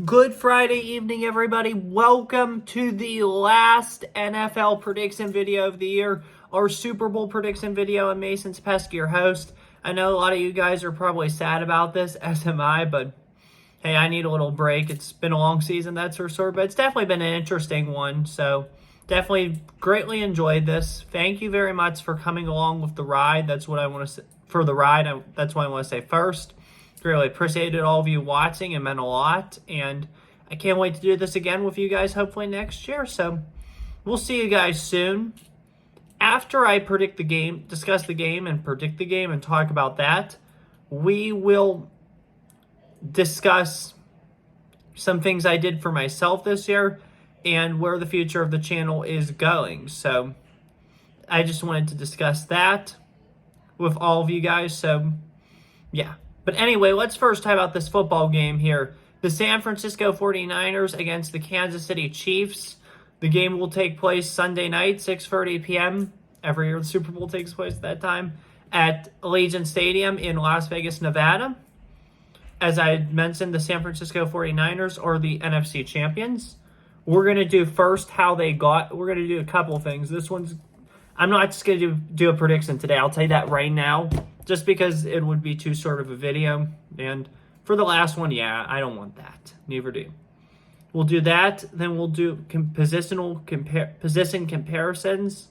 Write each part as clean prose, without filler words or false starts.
Good Friday evening, everybody. Welcome to the last NFL prediction video of the year, our Super Bowl prediction video. I'm Mason's Pesky, your host. I know a lot of you guys are probably sad about this, as am I, but hey, I need a little break. It's been a long season, that's for sure, but it's definitely been an interesting one, so definitely greatly enjoyed this. Thank you very much for coming along with the ride. That's what I want to say. For the ride, that's what I want to say first. Really appreciated all of you watching. It meant a lot. And I can't wait to do this again with you guys hopefully next year. So we'll see you guys soon. After I predict the game, discuss the game and predict the game and talk about that, we will discuss some things I did for myself this year and where the future of the channel is going. So I just wanted to discuss that with all of you guys. So yeah. But anyway, let's first talk about this football game here. The San Francisco 49ers against the Kansas City Chiefs. The game will take place Sunday night, 6:30 p.m. Every year the Super Bowl takes place at that time at Allegiant Stadium in Las Vegas, Nevada. As I mentioned, the San Francisco 49ers are the NFC champions. We're going to do first how they got. We're going to do a couple things. I'm not just going to do a prediction today. I'll tell you that right now. Just because it would be too short of a video. And for the last one, yeah, I don't want that. Neither do. We'll do that. Then we'll do position comparisons.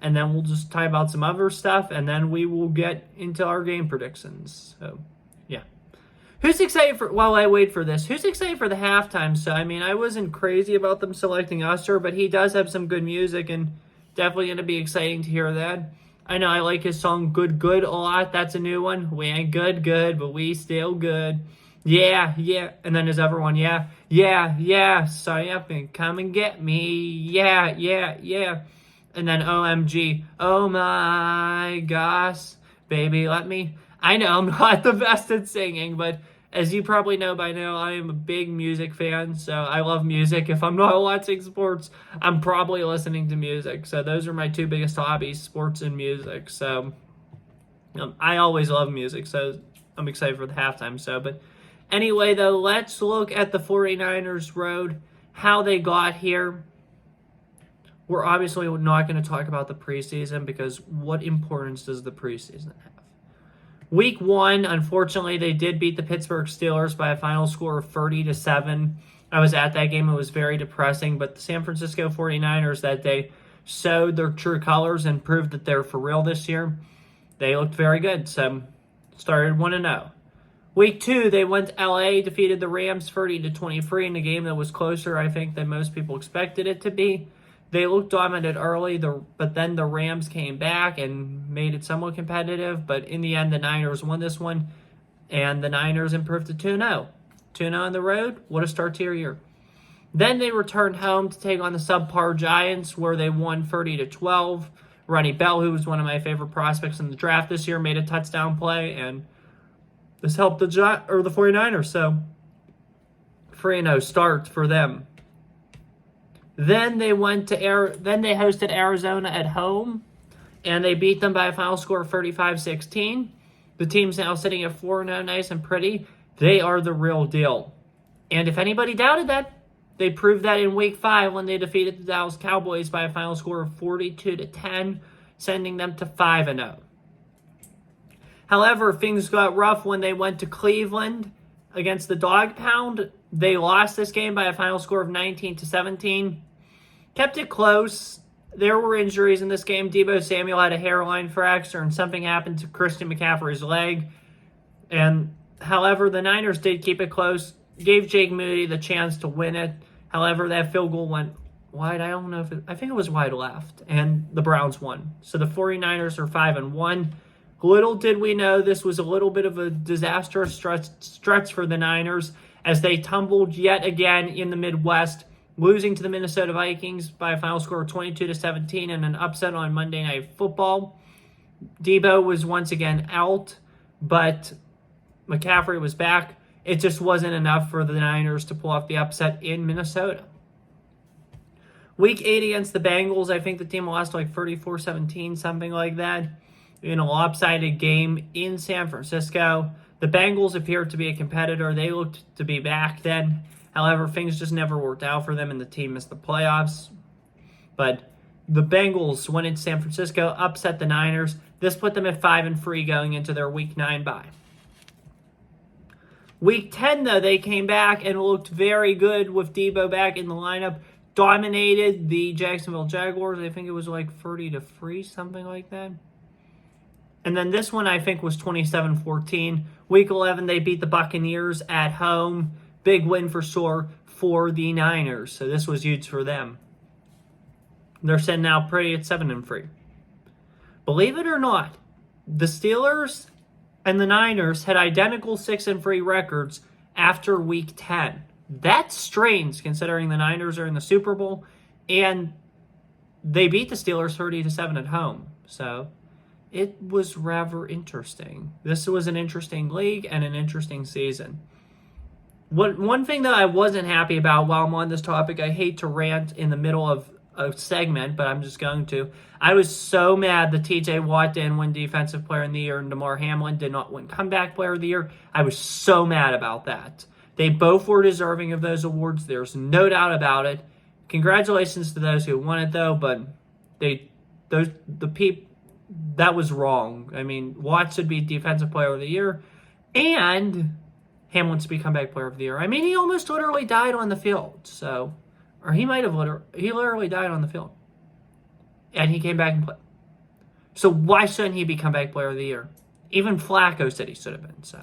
And then we'll just talk about some other stuff. And then we will get into our game predictions. So, yeah. Who's excited for, while I wait for this, who's excited for the halftime? So, I mean, I wasn't crazy about them selecting Usher, but he does have some good music and definitely going to be exciting to hear that. I know I like his song Good Good a lot. That's a new one. We ain't good, but we still good. Yeah. And then his other one, yeah. Sign up and come and get me. Yeah. And then OMG. Oh my gosh. Baby, let me. I know I'm not the best at singing, but as you probably know by now, I am a big music fan, so I love music. If I'm not watching sports, I'm probably listening to music. So those are my two biggest hobbies, sports and music. So I always love music, so I'm excited for the halftime. But anyway, though, let's look at the 49ers road, how they got here. We're obviously not going to talk about the preseason because what importance does the preseason have? Week 1, unfortunately, they did beat the Pittsburgh Steelers by a final score of 30-7. I was at that game. It was very depressing, but the San Francisco 49ers that day showed their true colors and proved that they're for real this year. They looked very good, so started 1-0. Week 2, they went to LA, defeated the Rams 30-23 in a game that was closer, I think, than most people expected it to be. They looked dominant early, but then the Rams came back and made it somewhat competitive. But in the end, the Niners won this one, and the Niners improved to 2-0. 2-0 on the road. What a start to your year. Then they returned home to take on the subpar Giants, where they won 30-12. Ronnie Bell, who was one of my favorite prospects in the draft this year, made a touchdown play, and this helped the 49ers. So 3-0 start for them. Then they hosted Arizona at home, and they beat them by a final score of 35-16. The team's now sitting at 4-0, nice and pretty. They are the real deal. And if anybody doubted that, they proved that in Week 5 when they defeated the Dallas Cowboys by a final score of 42-10, sending them to 5-0. However, things got rough when they went to Cleveland against the Dog Pound. They lost this game by a final score of 19-17. Kept it close. There were injuries in this game. Deebo Samuel had a hairline fracture, and something happened to Christian McCaffrey's leg. And however, the Niners did keep it close. Gave Jake Moody the chance to win it. However, that field goal went wide. I think it was wide left, and the Browns won. So the 49ers are 5-1. Little did we know this was a little bit of a disastrous stretch for the Niners as they tumbled yet again in the Midwest, losing to the Minnesota Vikings by a final score of 22-17 and an upset on Monday Night Football. Deebo was once again out, but McCaffrey was back. It just wasn't enough for the Niners to pull off the upset in Minnesota. Week 8 against the Bengals, I think the team lost like 34-17, something like that, in a lopsided game in San Francisco. The Bengals appeared to be a competitor. They looked to be back then. However, things just never worked out for them, and the team missed the playoffs. But the Bengals went into San Francisco, upset the Niners. This put them at 5-3 going into their Week 9 bye. Week 10, though, they came back and looked very good with Debo back in the lineup. Dominated the Jacksonville Jaguars. I think it was like 30-3, something like that. And then this one, I think, was 27-14. Week 11, they beat the Buccaneers at home. Big win for sure for the Niners. So this was huge for them. They're sitting now pretty at 7-3. Believe it or not, the Steelers and the Niners had identical 6-3 records after Week 10. That's strange considering the Niners are in the Super Bowl and they beat the Steelers 30-7 at home. So it was rather interesting. This was an interesting league and an interesting season. One thing that I wasn't happy about while I'm on this topic, I hate to rant in the middle of a segment, but I'm just going to. I was so mad that TJ Watt didn't win Defensive Player of the Year and DeMar Hamlin did not win Comeback Player of the Year. I was so mad about that. They both were deserving of those awards. There's no doubt about it. Congratulations to those who won it, though, but that was wrong. I mean, Watt should be Defensive Player of the Year, and Hamlin should be Comeback Player of the Year. I mean, he almost literally died on the field, or he might have literally died on the field, and he came back and played. So why shouldn't he be Comeback Player of the Year? Even Flacco said he should have been, so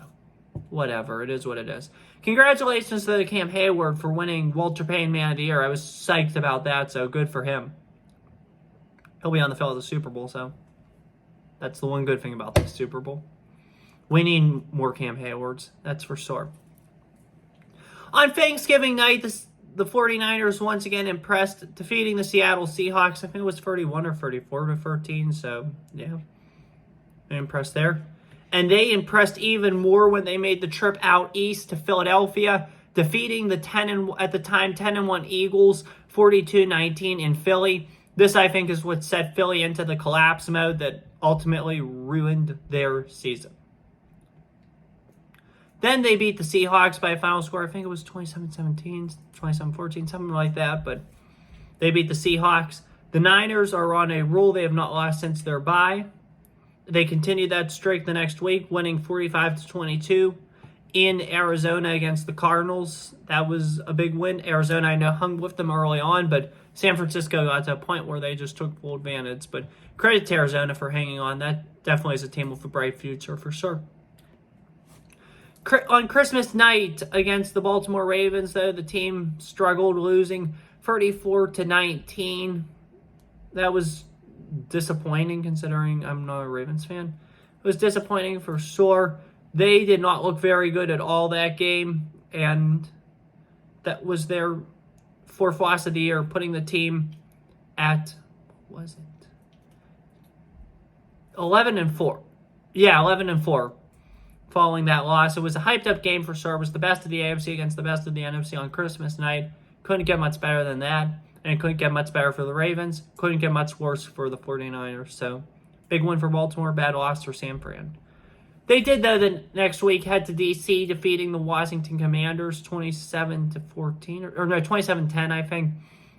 whatever. It is what it is. Congratulations to Cam Hayward for winning Walter Payton Man of the Year. I was psyched about that, so good for him. He'll be on the field at the Super Bowl, so that's the one good thing about the Super Bowl. We need more Cam Haywards, that's for sure. On Thanksgiving night, the 49ers once again impressed, defeating the Seattle Seahawks. I think it was 31 or 34-13, so yeah, they impressed there. And they impressed even more when they made the trip out east to Philadelphia, defeating the 10-1 Eagles 42-19 in Philly. This, I think, is what set Philly into the collapse mode that ultimately ruined their season. Then they beat the Seahawks by a final score. I think it was 27-17, 27-14, something like that. But they beat the Seahawks. The Niners are on a roll they have not lost since their bye. They continued that streak the next week, winning 45-22 in Arizona against the Cardinals. That was a big win. Arizona, I know, hung with them early on, but San Francisco got to a point where they just took full advantage. But credit to Arizona for hanging on. That definitely is a team with a bright future for sure. On Christmas night against the Baltimore Ravens, though, the team struggled, losing 34-19. That was disappointing considering I'm not a Ravens fan. It was disappointing for sure. They did not look very good at all that game, and that was their fourth loss of the year, putting the team at, what was it? 11-4. Yeah, 11-4. Following that loss, it was a hyped up game for sure. It was the best of the AFC against the best of the NFC on Christmas night. Couldn't get much better than that. And it couldn't get much better for the Ravens. Couldn't get much worse for the 49ers. So, big win for Baltimore, bad loss for San Fran. They did, though, the next week head to D.C., defeating the Washington Commanders 27-14, or no, 27-10, I think.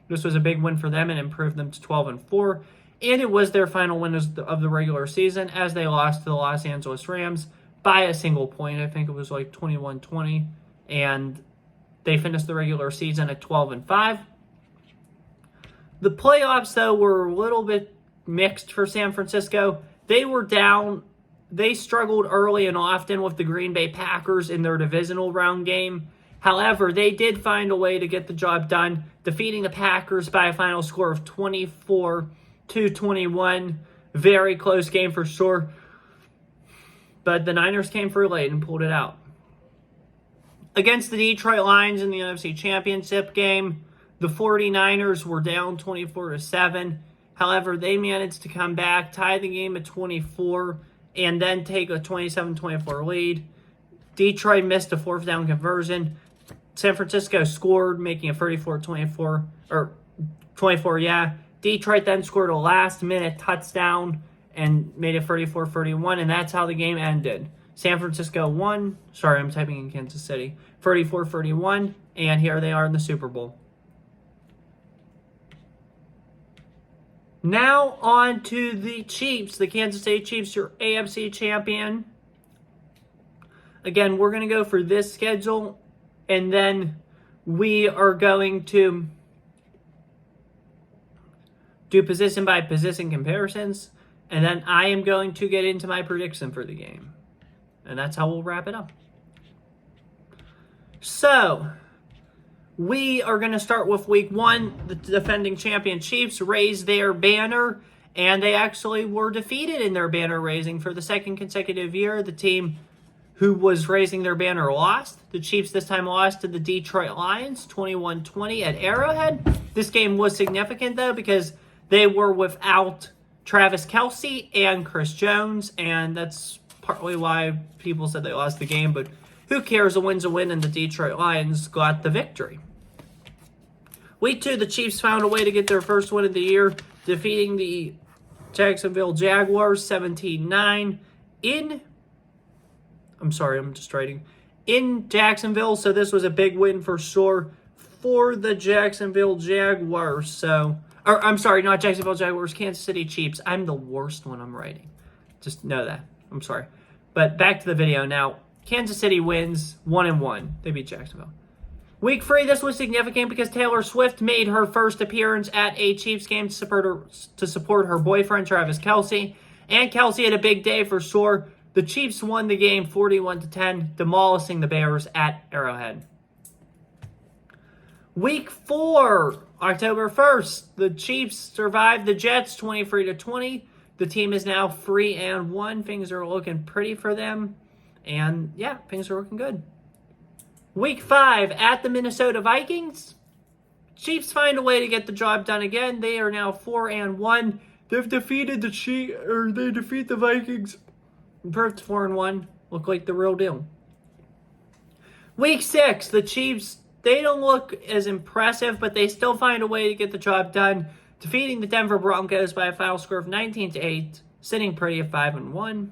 This was a big win for them and improved them to 12-4. And it was their final win of the regular season as they lost to the Los Angeles Rams by a single point. I think it was like 21-20. And they finished the regular season at 12-5. The playoffs, though, were a little bit mixed for San Francisco. They were down. They struggled early and often with the Green Bay Packers in their divisional round game. However, they did find a way to get the job done, defeating the Packers by a final score of 24-21. Very close game for sure. But the Niners came through late and pulled it out. Against the Detroit Lions in the NFC Championship game, the 49ers were down 24-7. However, they managed to come back, tie the game at 24, and then take a 27-24 lead. Detroit missed a fourth down conversion. San Francisco scored, making a 34-24, or 24, yeah. Detroit then scored a last-minute touchdown and made it 34-31, and that's how the game ended. San Francisco won. Sorry, I'm typing in Kansas City. 34-31, and here they are in the Super Bowl. Now on to the Chiefs. The Kansas City Chiefs, your AFC champion. Again, we're going to go for this schedule, and then we are going to do position by position comparisons, and then I am going to get into my prediction for the game. And that's how we'll wrap it up. So, we are going to start with week 1. The defending champion Chiefs raised their banner, and they actually were defeated in their banner raising for the second consecutive year. The team who was raising their banner lost. The Chiefs this time lost to the Detroit Lions, 21-20 at Arrowhead. This game was significant, though, because they were without Travis Kelce and Chris Jones, and that's partly why people said they lost the game, but who cares? A win's a win, and the Detroit Lions got the victory. Week 2, the Chiefs found a way to get their first win of the year, defeating the Jacksonville Jaguars 17-9 in Jacksonville. So this was a big win for sure for the Jacksonville Jaguars. Not Jacksonville Jaguars, Kansas City Chiefs. I'm the worst when I'm writing. Just know that. I'm sorry. But back to the video now. Kansas City wins 1-1. They beat Jacksonville. Week 3, this was significant because Taylor Swift made her first appearance at a Chiefs game to support her boyfriend, Travis Kelce. And Kelce had a big day for sure. The Chiefs won the game 41-10, demolishing the Bears at Arrowhead. Week 4, October 1st, the Chiefs survived the Jets 23-20. The team is now 3-1. Things are looking pretty for them. And yeah, things are looking good. Week 5, at the Minnesota Vikings. Chiefs find a way to get the job done again. They are now 4-1. They've defeated they defeat the Vikings. Improved 4-1. Look like the real deal. Week 6, the Chiefs, they don't look as impressive, but they still find a way to get the job done, defeating the Denver Broncos by a final score of 19-8, sitting pretty at 5-1.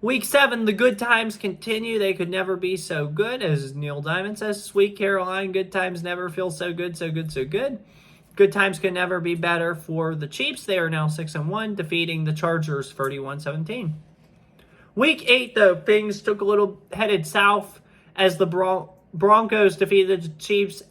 Week 7, the good times continue. They could never be so good. As Neil Diamond says, Sweet Caroline, good times never feel so good, so good, so good. Good times could never be better for the Chiefs. They are now 6-1, defeating the Chargers 31-17. Week 8, though, things took a little headed south as the Broncos defeated the Chiefs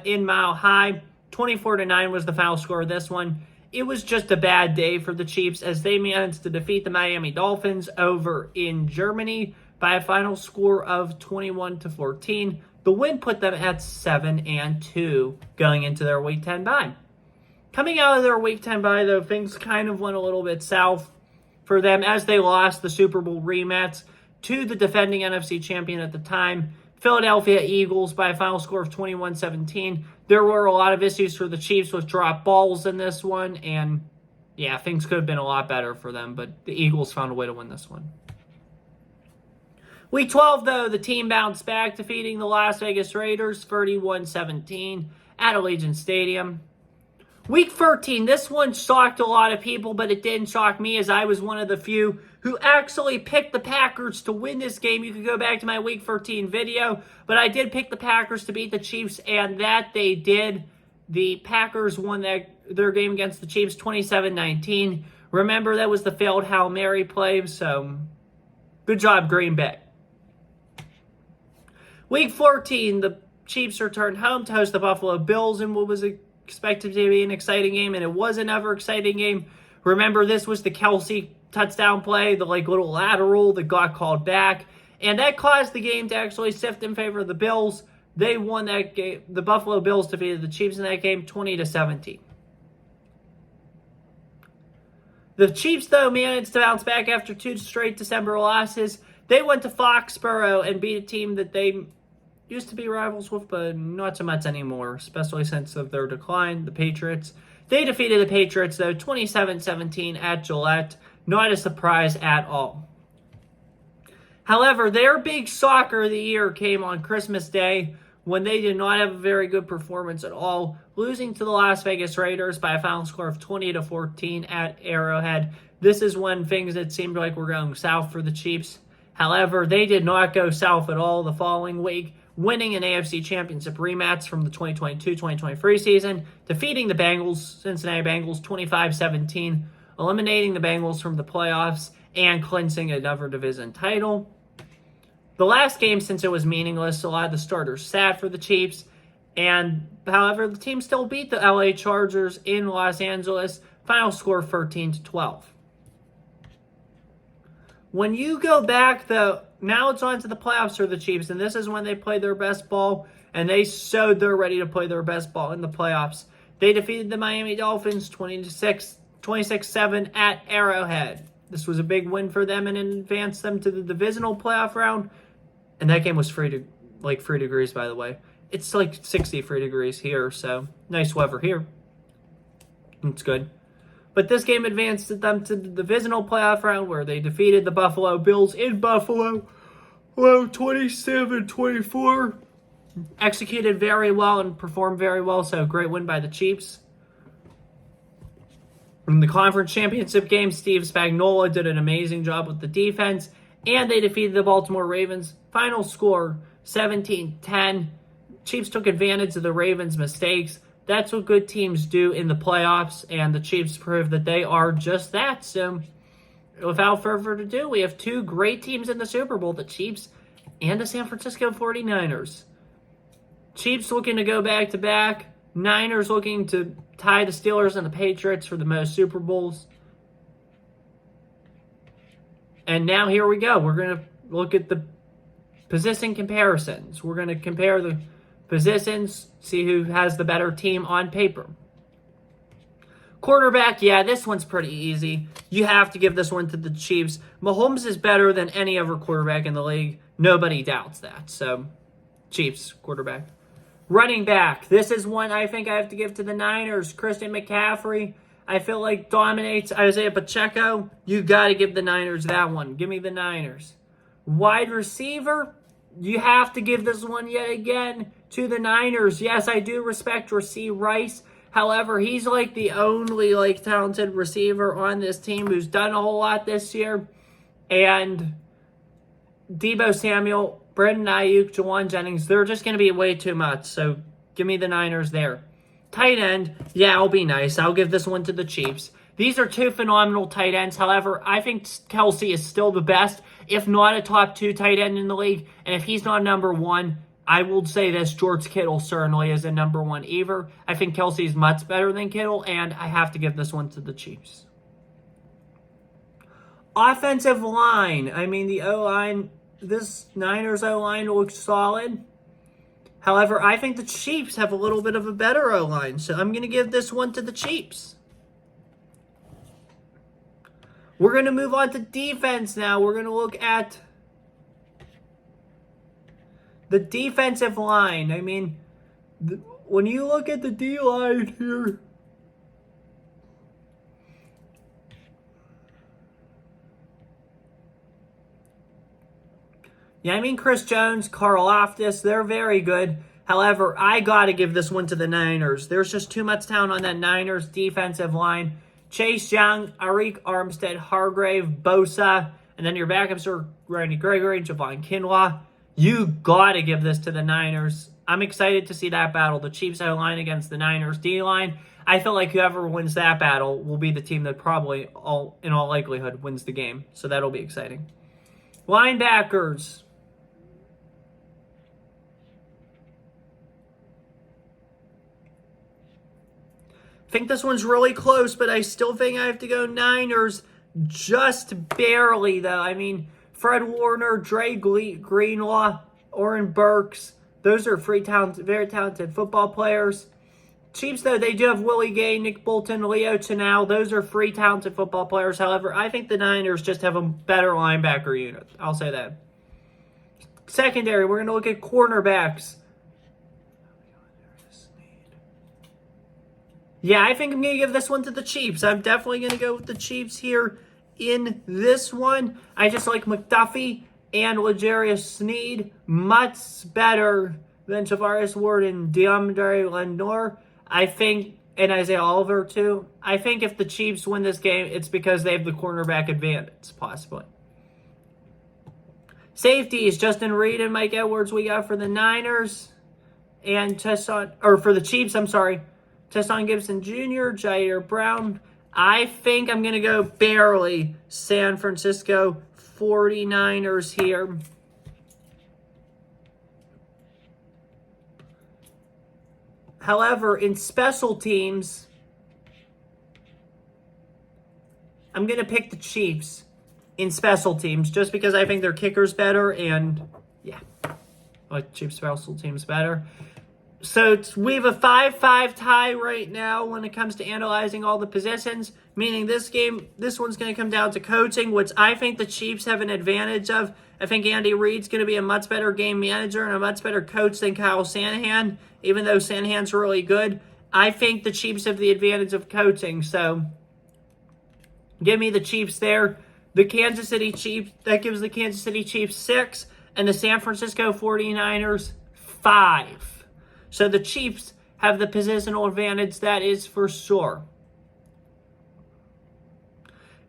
in Mile High. 24-9 was the final score of this one. It was just a bad day for the Chiefs as they managed to defeat the Miami Dolphins over in Germany by a final score of 21-14. The win put them at 7-2 going into their Week 10 bye. Coming out of their Week 10 bye, though, things kind of went a little bit south for them as they lost the Super Bowl rematch to the defending NFC champion at the time, Philadelphia Eagles, by a final score of 21-17. There were a lot of issues for the Chiefs with drop balls in this one, and yeah, things could have been a lot better for them, but the Eagles found a way to win this one. Week 12, though, the team bounced back, defeating the Las Vegas Raiders 31-17 at Allegiant Stadium. Week 13, this one shocked a lot of people, but it didn't shock me as I was one of the few who actually picked the Packers to win this game. You can go back to my Week 13 video, but I did pick the Packers to beat the Chiefs, and that they did. The Packers won their game against the Chiefs 27-19. Remember, that was the failed Hail Mary play, so good job, Green Bay. Week 14, the Chiefs returned home to host the Buffalo Bills in what was expected to be an exciting game, and it was another exciting game. Remember, this was the Kelce touchdown play, the little lateral that got called back, and that caused the game to actually shift in favor of the Bills. They won that game. The Buffalo Bills defeated the Chiefs in that game 20-17. The Chiefs, though, managed to bounce back after 2 straight December losses. They went to Foxborough and beat a team that they used to be rivals with, but not so much anymore, especially since of their decline, the Patriots. They defeated the Patriots, though, 27-17 at Gillette. Not a surprise at all. However, their big shocker of the year came on Christmas Day when they did not have a very good performance at all, losing to the Las Vegas Raiders by a final score of 20-14 at Arrowhead. this is when things that seemed like were going south for the Chiefs. However, they did not go south at all the following week, winning an AFC Championship rematch from the 2022-2023 season, defeating the Cincinnati Bengals 25-17, eliminating the Bengals from the playoffs, and clinching another division title. The last game, since it was meaningless, a lot of the starters sat for the Chiefs, and however, the team still beat the LA Chargers in Los Angeles, final score 13-12. When you go back, though, now it's on to the playoffs for the Chiefs, and this is when they played their best ball, and they showed they're ready to play their best ball in the playoffs. They defeated the Miami Dolphins 26-7 at Arrowhead. This was a big win for them and advanced them to the divisional playoff round. And that game was 3 degrees, by the way. It's like 63 degrees here, so nice weather here. It's good. But this game advanced them to the divisional playoff round where they defeated the Buffalo Bills in Buffalo. 27-24. Executed very well and performed very well, so great win by the Chiefs. In the conference championship game, Steve Spagnuolo did an amazing job with the defense, and they defeated the Baltimore Ravens. Final score, 17-10. Chiefs took advantage of the Ravens' mistakes. That's what good teams do in the playoffs, and the Chiefs proved that they are just that. So, without further ado, we have two great teams in the Super Bowl, the Chiefs and the San Francisco 49ers. Chiefs looking to go back-to-back. Niners looking to tie the Steelers and the Patriots for the most Super Bowls. And now here we go. We're going to look at the position comparisons. We're going to compare the positions, see who has the better team on paper. Quarterback, yeah, this one's pretty easy. You have to give this one to the Chiefs. Mahomes is better than any other quarterback in the league. Nobody doubts that. So, Chiefs, quarterback. Running back, this is one I think I have to give to the Niners. Christian McCaffrey, I feel like dominates Isaiah Pacheco. You got to give the Niners that one. Give me the Niners. Wide receiver, you have to give this one yet again to the Niners. Yes, I do respect Rashee Rice. However, he's like the only talented receiver on this team who's done a whole lot this year. And Deebo Samuel, Brandon Ayuk, Jawan Jennings, they're just going to be way too much. So give me the Niners there. Tight end, yeah, I'll be nice. I'll give this one to the Chiefs. These are two phenomenal tight ends. However, I think Kelce is still the best, if not a top 2 tight end in the league. And if he's not number 1, I will say this, George Kittle certainly is a number 1 either. I think Kelce is much better than Kittle, and I have to give this one to the Chiefs. Offensive line, I mean, the O-line, this Niners O-line looks solid. However, I think the Chiefs have a little bit of a better O-line, so I'm going to give this one to the Chiefs. We're going to move on to defense now. We're going to look at the defensive line. I mean, when you look at the D-line here, yeah, I mean, Chris Jones, Karlaftis, they're very good. However, I got to give this one to the Niners. There's just too much talent on that Niners defensive line. Chase Young, Arik Armstead, Hargrave, Bosa, and then your backups are Randy Gregory, Javon Kinlaw. You got to give this to the Niners. I'm excited to see that battle. The Chiefs O-line against the Niners D-line. I feel like whoever wins that battle will be the team that probably, in all likelihood, wins the game. So that'll be exciting. Linebackers. I think this one's really close, but I still think I have to go Niners just barely, though. I mean, Fred Warner, Dre Greenlaw, Oren Burks, those are very talented football players. Chiefs, though, they do have Willie Gay, Nick Bolton, Leo Chenal. Those are free talented football players. However, I think the Niners just have a better linebacker unit. I'll say that. Secondary, we're going to look at cornerbacks. Yeah, I think I'm going to give this one to the Chiefs. I'm definitely going to go with the Chiefs here in this one. I just like McDuffie and L'Jarius Sneed much better than Tavares Ward and DeAndre Lenoir. I think and Isaiah Oliver too. I think if the Chiefs win this game, it's because they have the cornerback advantage, possibly. Safeties, Justin Reed and Mike Edwards we got for the Niners. And for the Chiefs, I'm sorry. Tesson Gibson Jr., Jair Brown. I think I'm going to go barely San Francisco 49ers here. However, in special teams, I'm going to pick the Chiefs in special teams just because I think their kicker's better and, yeah, I like Chiefs special teams better. So we have a 5-5 tie right now when it comes to analyzing all the positions, meaning this one's going to come down to coaching, which I think the Chiefs have an advantage of. I think Andy Reid's going to be a much better game manager and a much better coach than Kyle Shanahan, even though Shanahan's really good. I think the Chiefs have the advantage of coaching, so give me the Chiefs there. The Kansas City Chiefs, that gives the Kansas City Chiefs 6, and the San Francisco 49ers 5. So the Chiefs have the positional advantage, that is for sure.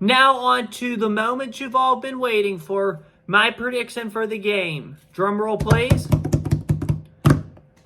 Now on to the moment you've all been waiting for, my prediction for the game. Drum roll, please.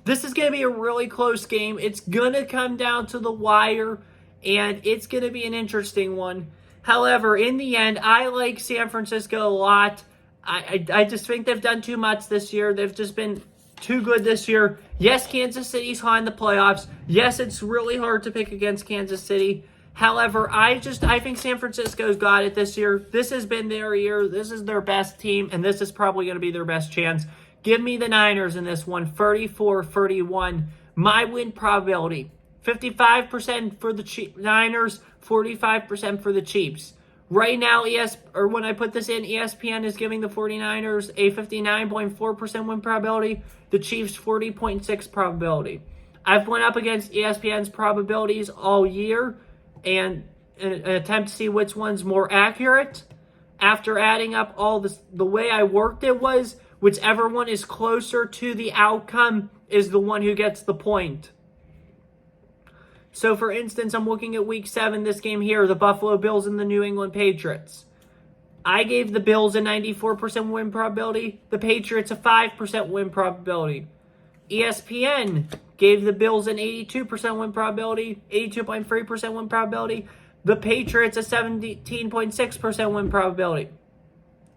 This is going to be a really close game. It's going to come down to the wire, and it's going to be an interesting one. However, in the end, I like San Francisco a lot. I just think they've done too much this year. They've just been too good this year. Yes, Kansas City's high in the playoffs. Yes, it's really hard to pick against Kansas City. However, I think San Francisco's got it this year. This has been their year. This is their best team, and this is probably going to be their best chance. Give me the Niners in this one, 34-31. My win probability, 55% for the Niners, 45% for the Chiefs. Right now, when I put this in, ESPN is giving the 49ers a 59.4% win probability, the Chiefs 40.6% probability. I've went up against ESPN's probabilities all year and an attempt to see which one's more accurate. After adding up all this, the way I worked it was, whichever one is closer to the outcome is the one who gets the point. So, for instance, I'm looking at Week 7, this game here, the Buffalo Bills and the New England Patriots. I gave the Bills a 94% win probability, the Patriots a 5% win probability. ESPN gave the Bills an 82% win probability, 82.3% win probability. The Patriots a 17.6% win probability.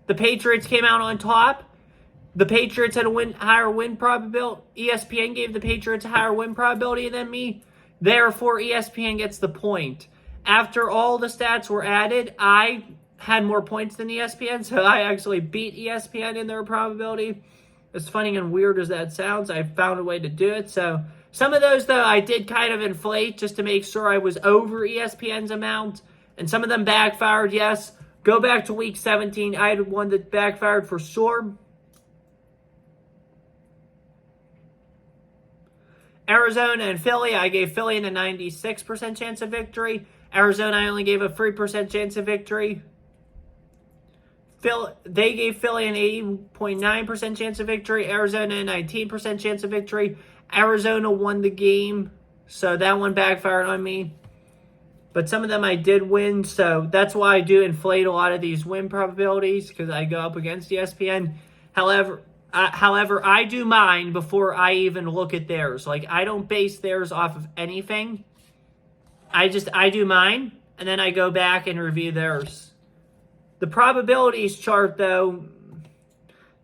The Patriots came out on top. The Patriots had a higher win probability. ESPN gave the Patriots a higher win probability than me. Therefore, ESPN gets the point. After all the stats were added, I had more points than ESPN, so I actually beat ESPN in their probability. As funny and weird as that sounds, I found a way to do it. So some of those, though, I did kind of inflate just to make sure I was over ESPN's amount. And some of them backfired, yes. Go back to Week 17. I had one that backfired for sure. Arizona and Philly, I gave Philly a 96% chance of victory. Arizona, I only gave a 3% chance of victory. They gave Philly an 80.9% chance of victory. Arizona, a 19% chance of victory. Arizona won the game, so that one backfired on me. But some of them I did win, so that's why I do inflate a lot of these win probabilities, because I go up against ESPN. However, I do mine before I even look at theirs. Like, I don't base theirs off of anything. I do mine, and then I go back and review theirs. The probabilities chart, though,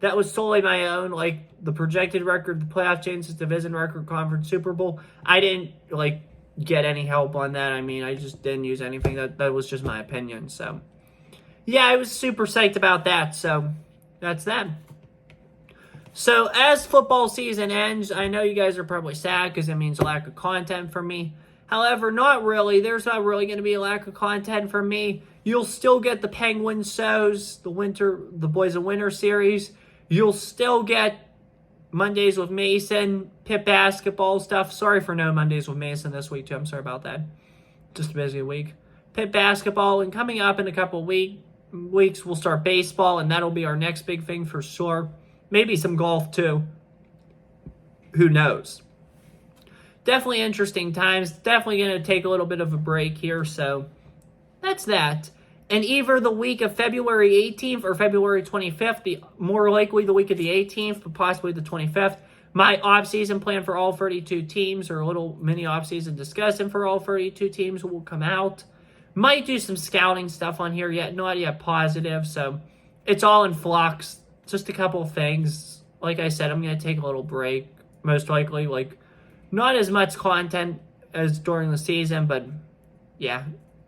that was solely my own. Like, the projected record, the playoff chances, division record, conference, Super Bowl. I didn't, get any help on that. I mean, I just didn't use anything. That was just my opinion. So, yeah, I was super psyched about that. So, that's that. So, as football season ends, I know you guys are probably sad because it means a lack of content for me. However, not really. There's not really going to be a lack of content for me. You'll still get the Penguins shows, the Boys of Winter series. You'll still get Mondays with Mason, Pitt basketball stuff. Sorry for no Mondays with Mason this week, too. I'm sorry about that. Just a busy week. Pitt basketball, and coming up in a couple weeks, we'll start baseball, and that'll be our next big thing for sure. Maybe some golf, too. Who knows? definitely interesting times. Definitely going to take a little bit of a break here. So that's that. And either the week of February 18th or February 25th, more likely the week of the 18th, but possibly the 25th, my offseason plan for all 32 teams, or a little mini offseason discussion for all 32 teams, will come out. Might do some scouting stuff on here yet, not yet positive, so it's all in flux. Just a couple of things. Like I said, I'm going to take a little break, most likely. Like, not as much content as during the season, but yeah,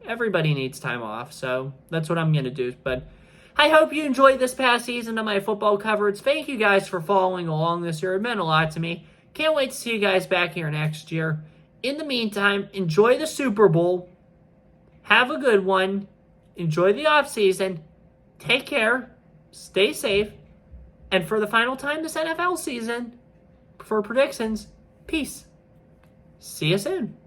everybody needs time off, so that's what I'm going to do. But I hope you enjoyed this past season of my football coverage. Thank you guys for following along this year. It meant a lot to me. Can't wait to see you guys back here next year. In the meantime, enjoy the Super Bowl. Have a good one. Enjoy the offseason. Take care. Stay safe. And for the final time this NFL season, for predictions, peace. See you soon.